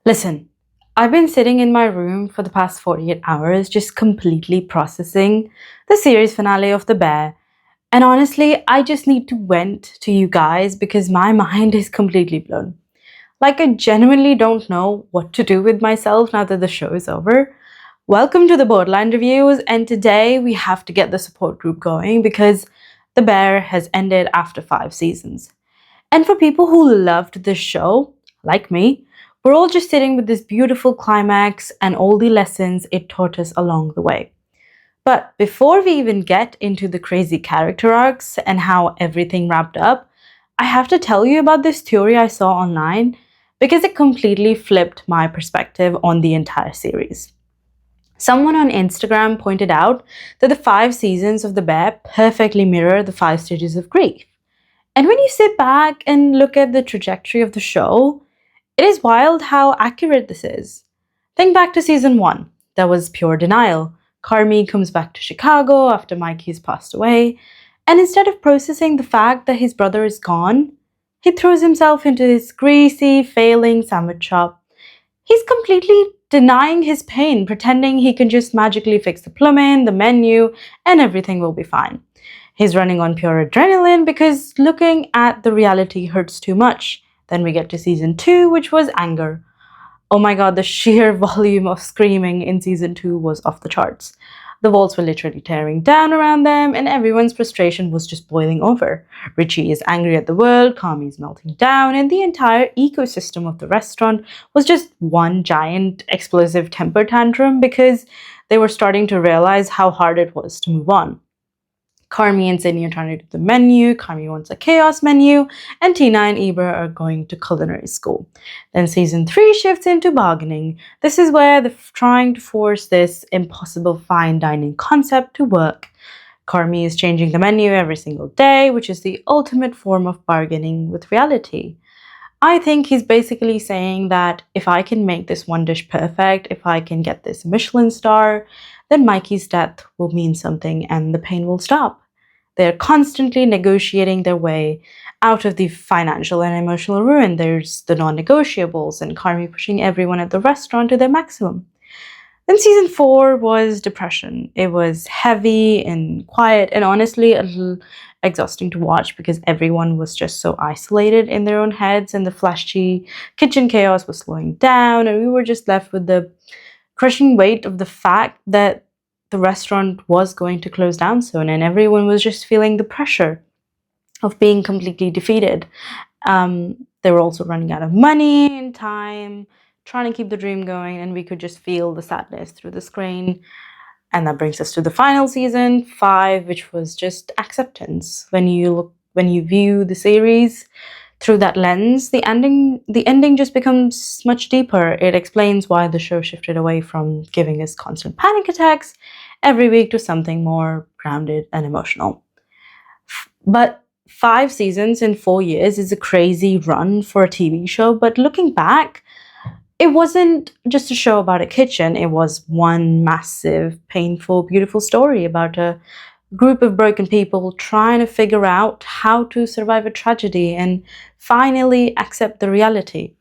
Listen, I've been sitting in my room for the past 48 hours just completely processing the series finale of The Bear. And honestly, I just need to vent to you guys because my mind is completely blown. Like, I genuinely don't know what to do with myself now that the show is over. Welcome to the Borderline Reviews, and today we have to get the support group going because The Bear has ended after 5 seasons. And for people who loved this show, like me, we're all just sitting with this beautiful climax and all the lessons it taught us along the way. But before we even get into the crazy character arcs and how everything wrapped up, I have to tell you about this theory I saw online because it completely flipped my perspective on the entire series. Someone on Instagram pointed out that the 5 seasons of The Bear perfectly mirror the 5 stages of grief. And when you sit back and look at the trajectory of the show, it is wild how accurate this is. Think back to season 1. That was pure denial. Carmi comes back to Chicago after Mikey's passed away, and instead of processing the fact that his brother is gone, he throws himself into his greasy, failing sandwich shop. He's completely denying his pain, pretending he can just magically fix the plumbing, the menu, and everything will be fine. He's running on pure adrenaline because looking at the reality hurts too much. Then we get to season 2, which was anger. Oh my god, the sheer volume of screaming in season 2 was off the charts. The walls were literally tearing down around them, and everyone's frustration was just boiling over. Richie is angry at the world, Kami is melting down, and the entire ecosystem of the restaurant was just one giant explosive temper tantrum because they were starting to realize how hard it was to move on. Carmi and Sydney are trying to do the menu, Carmi wants a chaos menu, and Tina and Eber are going to culinary school. Then season 3 shifts into bargaining. This is where they're trying to force this impossible fine dining concept to work. Carmi is changing the menu every single day, which is the ultimate form of bargaining with reality. I think he's basically saying that if I can make this one dish perfect, if I can get this Michelin star, then Mikey's death will mean something and the pain will stop. They're constantly negotiating their way out of the financial and emotional ruin. There's the non negotiables, and Carmi pushing everyone at the restaurant to their maximum. Then season 4 was depression. It was heavy and quiet and honestly a little exhausting to watch because everyone was just so isolated in their own heads and the flashy kitchen chaos was slowing down, and we were just left with the crushing weight of the fact that the restaurant was going to close down soon and everyone was just feeling the pressure of being completely defeated. They were also running out of money and time, trying to keep the dream going, and we could just feel the sadness through the screen. And that brings us to the final season 5, which was just acceptance. When you view the series through that lens, the ending just becomes much deeper. It explains why the show shifted away from giving us constant panic attacks every week to something more grounded and emotional. But 5 seasons in 4 years is a crazy run for a TV show, but looking back, it wasn't just a show about a kitchen. It was one massive, painful, beautiful story about a group of broken people trying to figure out how to survive a tragedy and finally accept the reality.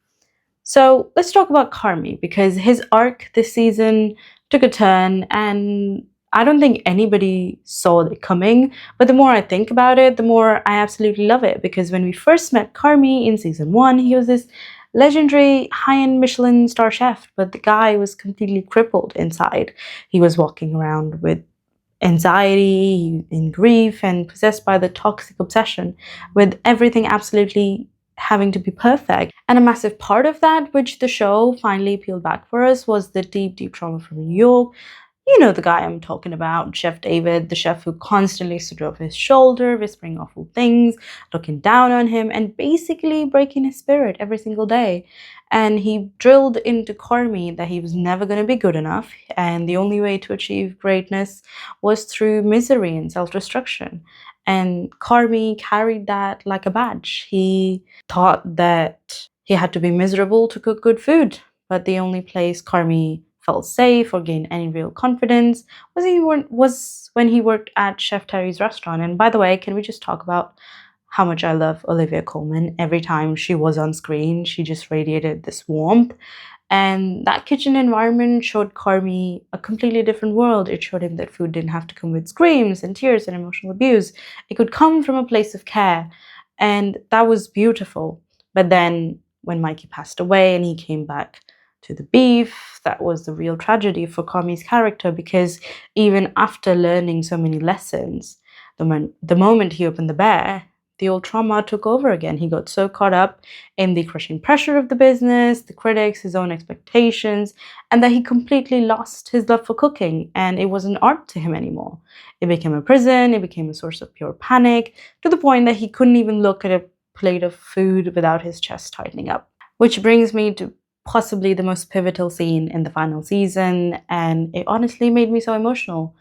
So let's talk about Carmi because his arc this season took a turn and I don't think anybody saw it coming. But the more I think about it, the more I absolutely love it because when we first met Carmi in season 1, he was this legendary high-end Michelin star chef, but the guy was completely crippled inside. He was walking around with anxiety, in grief, and possessed by the toxic obsession with everything absolutely having to be perfect. And a massive part of that, which the show finally peeled back for us, was the deep, deep trauma from New York. You know the guy I'm talking about, Chef David, the chef who constantly stood over his shoulder, whispering awful things, looking down on him, and basically breaking his spirit every single day. And he drilled into Carmi that he was never going to be good enough, and the only way to achieve greatness was through misery and self-destruction. And Carmi carried that like a badge. He thought that he had to be miserable to cook good food, but the only place Carmi felt safe or gained any real confidence was when he worked at Chef Terry's restaurant. And by the way, can we just talk about how much I love Olivia Colman? Every time she was on screen, she just radiated this warmth. And that kitchen environment showed Carmi a completely different world. It showed him that food didn't have to come with screams and tears and emotional abuse. It could come from a place of care. And that was beautiful. But then when Mikey passed away and he came back to the beef, that was the real tragedy for Carmi's character, because even after learning so many lessons, the moment he opened the bear, the old trauma took over again. He got so caught up in the crushing pressure of the business, the critics, his own expectations, and that he completely lost his love for cooking, and it wasn't art to him anymore. It became a prison, it became a source of pure panic, to the point that he couldn't even look at a plate of food without his chest tightening up. Which brings me to possibly the most pivotal scene in the final season, and it honestly made me so emotional.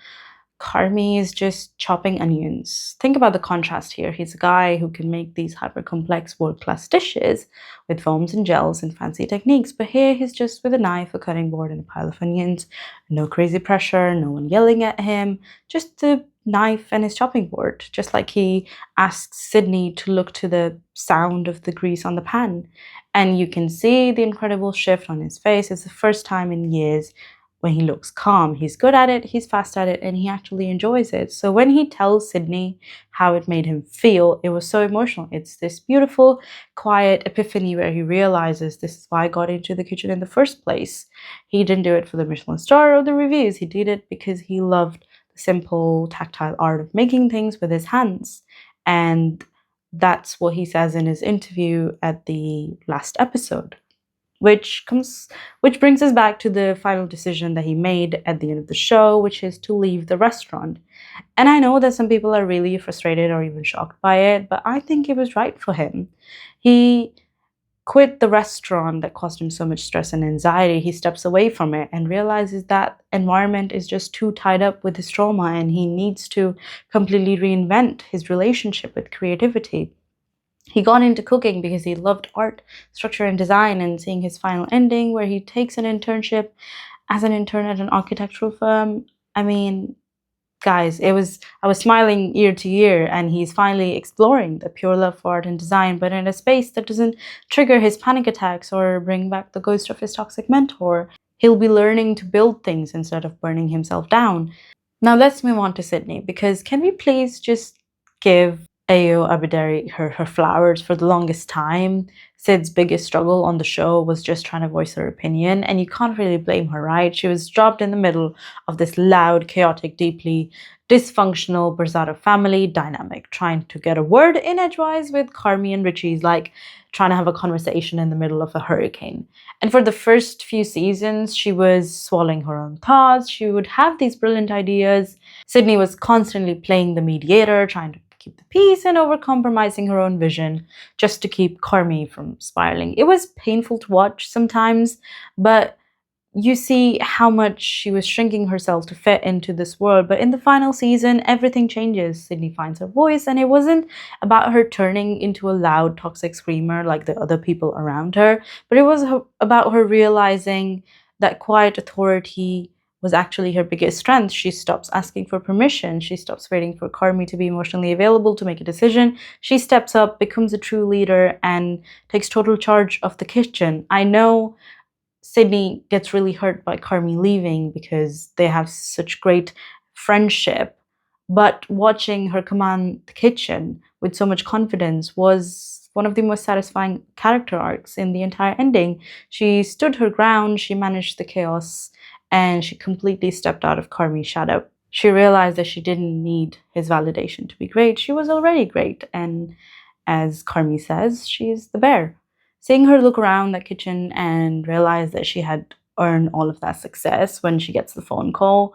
Carmi is just chopping onions. Think about the contrast here. He's a guy who can make these hyper complex world class dishes with foams and gels and fancy techniques, but here he's just with a knife, a cutting board, and a pile of onions. No crazy pressure, no one yelling at him, just the knife and his chopping board. Just like he asks Sydney to look to the sound of the grease on the pan. And you can see the incredible shift on his face. It's the first time in years when he looks calm. He's good at it, he's fast at it, and he actually enjoys it. So when he tells Sydney how it made him feel, it was so emotional. It's this beautiful, quiet epiphany where he realizes this is why I got into the kitchen in the first place. He didn't do it for the Michelin star or the reviews. He did it because he loved the simple, tactile art of making things with his hands. And that's what he says in his interview at the last episode. Which brings us back to the final decision that he made at the end of the show, which is to leave the restaurant. And I know that some people are really frustrated or even shocked by it, but I think it was right for him. He quit the restaurant that caused him so much stress and anxiety. He steps away from it and realizes that environment is just too tied up with his trauma, and he needs to completely reinvent his relationship with creativity. He got into cooking because he loved art, structure, and design, and seeing his final ending where he takes an internship as an intern at an architectural firm. I mean, guys, I was smiling ear to ear, and he's finally exploring the pure love for art and design, but in a space that doesn't trigger his panic attacks or bring back the ghost of his toxic mentor. He'll be learning to build things instead of burning himself down. Now let's move on to Sydney, because can we please just give Ayo Abidari her flowers? For the longest time, Sid's biggest struggle on the show was just trying to voice her opinion, and you can't really blame her, right? She was dropped in the middle of this loud, chaotic, deeply dysfunctional Berzado family dynamic. Trying to get a word in edgewise with Carmi and Richie's like trying to have a conversation in the middle of a hurricane. And for the first few seasons, she was swallowing her own thoughts. She would have these brilliant ideas. Sydney was constantly playing the mediator, trying to keep the peace and over-compromising her own vision just to keep Carmi from spiraling. It was painful to watch sometimes, but you see how much she was shrinking herself to fit into this world. But in the final season, everything changes. Sydney finds her voice, and it wasn't about her turning into a loud, toxic screamer like the other people around her, but it was about her realizing that quiet authority was actually her biggest strength. She stops asking for permission. She stops waiting for Carmi to be emotionally available to make a decision. She steps up, becomes a true leader, and takes total charge of the kitchen. I know Sydney gets really hurt by Carmi leaving because they have such great friendship, but watching her command the kitchen with so much confidence was one of the most satisfying character arcs in the entire ending. She stood her ground, she managed the chaos, and she completely stepped out of Carmi's shadow. She realized that she didn't need his validation to be great. She was already great, and as Carmi says, she's the bear. Seeing her look around the kitchen and realize that she had earned all of that success when she gets the phone call.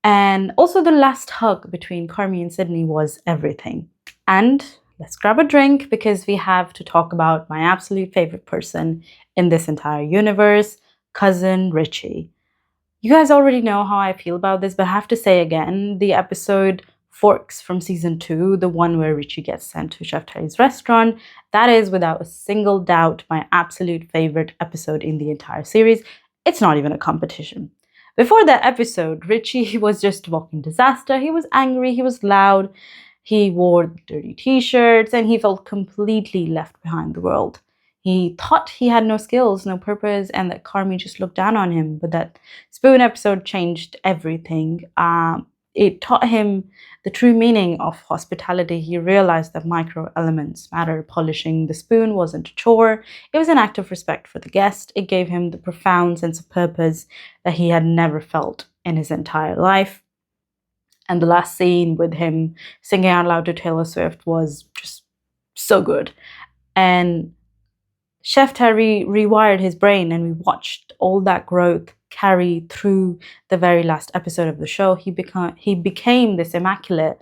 And also the last hug between Carmi and Sydney was everything. And let's grab a drink because we have to talk about my absolute favorite person in this entire universe, Cousin Richie. You guys already know how I feel about this, but I have to say again, the episode Forks from season 2, the one where Richie gets sent to Chef Terry's restaurant, that is without a single doubt my absolute favorite episode in the entire series. It's not even a competition. Before that episode, Richie was just a walking disaster. He was angry, he was loud, he wore dirty t-shirts, and he felt completely left behind the world. He thought he had no skills, no purpose, and that Carmi just looked down on him. But that spoon episode changed everything. It taught him the true meaning of hospitality. He realized that micro elements matter. Polishing the spoon wasn't a chore, it was an act of respect for the guest. It gave him the profound sense of purpose that he had never felt in his entire life. And the last scene with him singing out loud to Taylor Swift was just so good. And Chef Terry rewired his brain, and we watched all that growth carry through the very last episode of the show. He became this immaculate,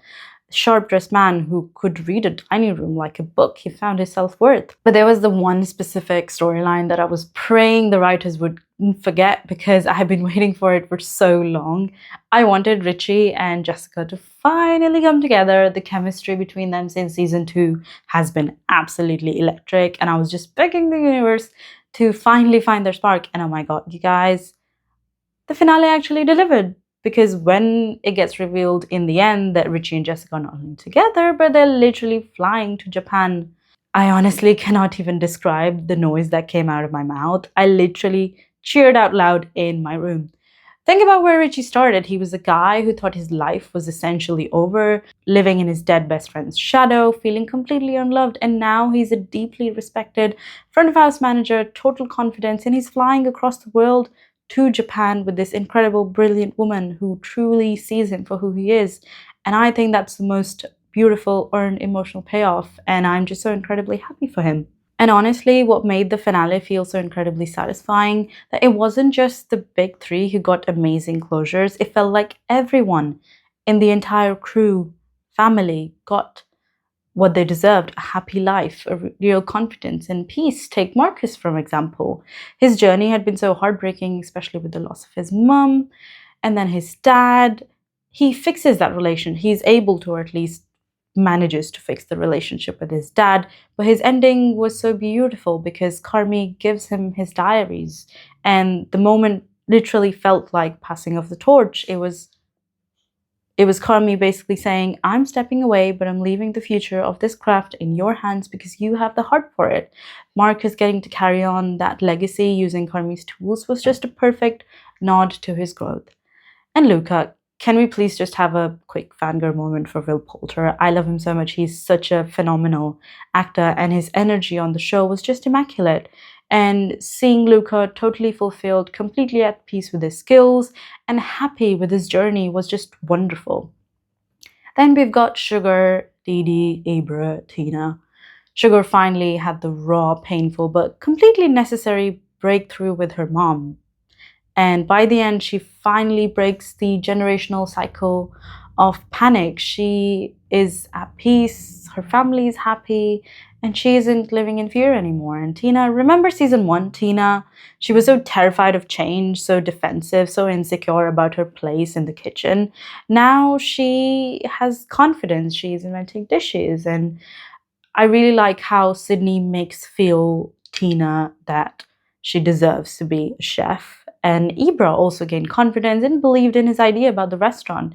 sharp-dressed man who could read a dining room like a book. He found his self-worth. But there was the one specific storyline that I was praying the writers would forget, because I had been waiting for it for so long. I wanted Richie and Jessica to finally come together. The chemistry between them since season 2 has been absolutely electric, and I was just begging the universe to finally find their spark. And oh my god, you guys, the finale actually delivered. Because when it gets revealed in the end that Richie and Jessica are not only together, but they're literally flying to Japan, I honestly cannot even describe the noise that came out of my mouth. I literally cheered out loud in my room. Think about where Richie started. He was a guy who thought his life was essentially over, living in his dead best friend's shadow, feeling completely unloved, and now he's a deeply respected front of house manager, total confidence, and he's flying across the world to Japan with this incredible, brilliant woman who truly sees him for who he is. And I think that's the most beautiful earned emotional payoff, and I'm just so incredibly happy for him. And honestly, what made the finale feel so incredibly satisfying, that it wasn't just the big three who got amazing closures. It felt like everyone in the entire crew, family, got what they deserved: a happy life, a real confidence and peace. Take Marcus, for example. His journey had been so heartbreaking, especially with the loss of his mum, and then his dad. He fixes that relation. He's able to, or at least manages to fix the relationship with his dad. But his ending was so beautiful because Carmi gives him his diaries, and the moment literally felt like passing of the torch. It was Carmi basically saying, I'm stepping away, but I'm leaving the future of this craft in your hands because you have the heart for it. Marcus getting to carry on that legacy using Carmi's tools was just a perfect nod to his growth. And Luca, can we please just have a quick fangirl moment for Will Poulter? I love him so much. He's such a phenomenal actor, and his energy on the show was just immaculate. And seeing Luca totally fulfilled, completely at peace with his skills, and happy with his journey was just wonderful. Then we've got Sugar, Dee, Abra, Tina. Sugar finally had the raw, painful, but completely necessary breakthrough with her mom. And by the end, she finally breaks the generational cycle of panic. She is at peace, her family is happy, and she isn't living in fear anymore. And Tina, remember season 1, Tina? She was so terrified of change, so defensive, so insecure about her place in the kitchen. Now she has confidence. She's inventing dishes. And I really like how Sydney makes feel Tina that she deserves to be a chef. And Ibra also gained confidence and believed in his idea about the restaurant.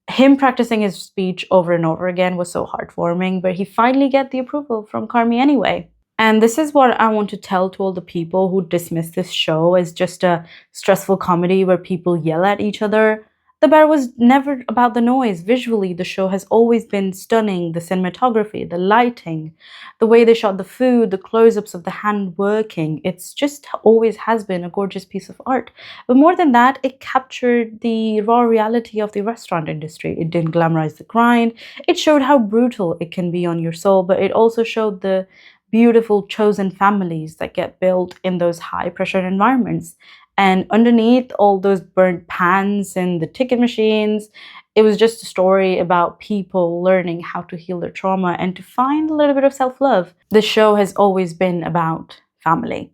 Him practicing his speech over and over again was so heartwarming, but he finally got the approval from Carmi anyway. And this is what I want to tell to all the people who dismiss this show as just a stressful comedy where people yell at each other. The Bear was never about the noise. Visually, the show has always been stunning. The cinematography, the lighting, the way they shot the food, the close-ups of the hand working. It's just always has been a gorgeous piece of art. But more than that, it captured the raw reality of the restaurant industry. It didn't glamorize the grind. It showed how brutal it can be on your soul, but it also showed the beautiful chosen families that get built in those high-pressure environments. And underneath all those burnt pans and the ticket machines, it was just a story about people learning how to heal their trauma and to find a little bit of self-love. The show has always been about family.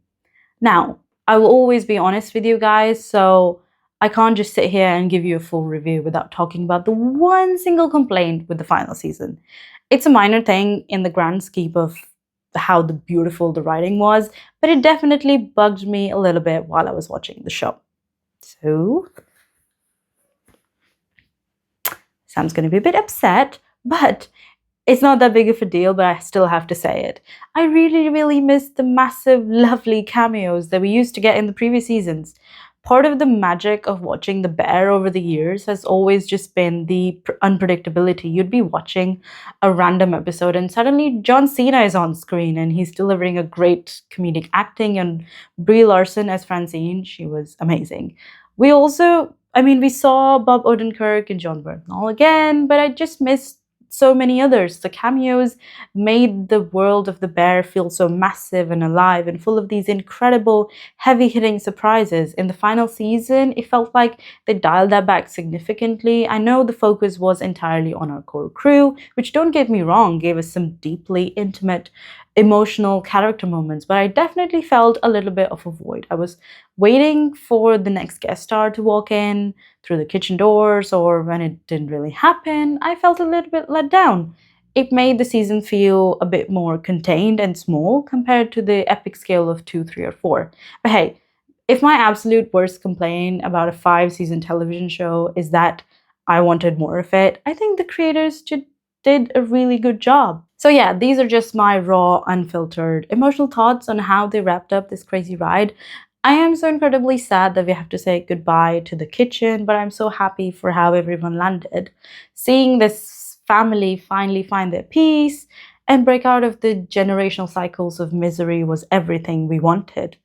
Now, I will always be honest with you guys, so I can't just sit here and give you a full review without talking about the one single complaint with the final season. It's a minor thing in the grand scheme of how beautiful the writing was, but it definitely bugged me a little bit while I was watching the show. So, Sam's going to be a bit upset, but It's not that big of a deal, but I still have to say it. I really, really miss the massive, lovely cameos that we used to get in the previous seasons. Part of the magic of watching The Bear over the years has always just been the unpredictability. You'd be watching a random episode and suddenly John Cena is on screen and he's delivering a great comedic acting, and Brie Larson as Francine, she was amazing. We also, we saw Bob Odenkirk and John Bernthal again, but I just missed so many others. The cameos made the world of The Bear feel so massive and alive and full of these incredible, heavy hitting surprises. In the final season, it felt like they dialed that back significantly. I know the focus was entirely on our core crew, which, don't get me wrong, gave us some deeply intimate, emotional character moments, but I definitely felt a little bit of a void. I was waiting for the next guest star to walk in through the kitchen doors, or when it didn't really happen, I felt a little bit let down. It made the season feel a bit more contained and small compared to the epic scale of 2, 3, or 4. But hey, if my absolute worst complaint about a 5 season television show is that I wanted more of it, I think the creators did a really good job. So, yeah, these are just my raw, unfiltered, emotional thoughts on how they wrapped up this crazy ride. I am so incredibly sad that we have to say goodbye to the kitchen, but I'm so happy for how everyone landed. Seeing this family finally find their peace and break out of the generational cycles of misery was everything we wanted.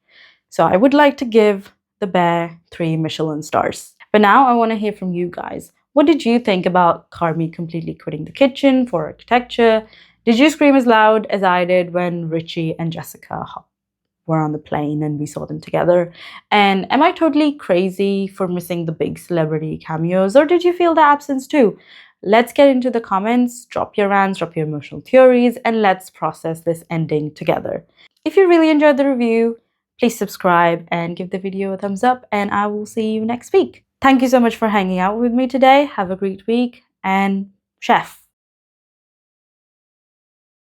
So I would like to give The Bear 3 Michelin stars. But now I want to hear from you guys. What did you think about Carmy completely quitting the kitchen for architecture? Did you scream as loud as I did when Richie and Jessica were on the plane and we saw them together? And am I totally crazy for missing the big celebrity cameos, or did you feel the absence too? Let's get into the comments, drop your rants, drop your emotional theories, and let's process this ending together. If you really enjoyed the review, please subscribe and give the video a thumbs up, and I will see you next week. Thank you so much for hanging out with me today. Have a great week, and chef.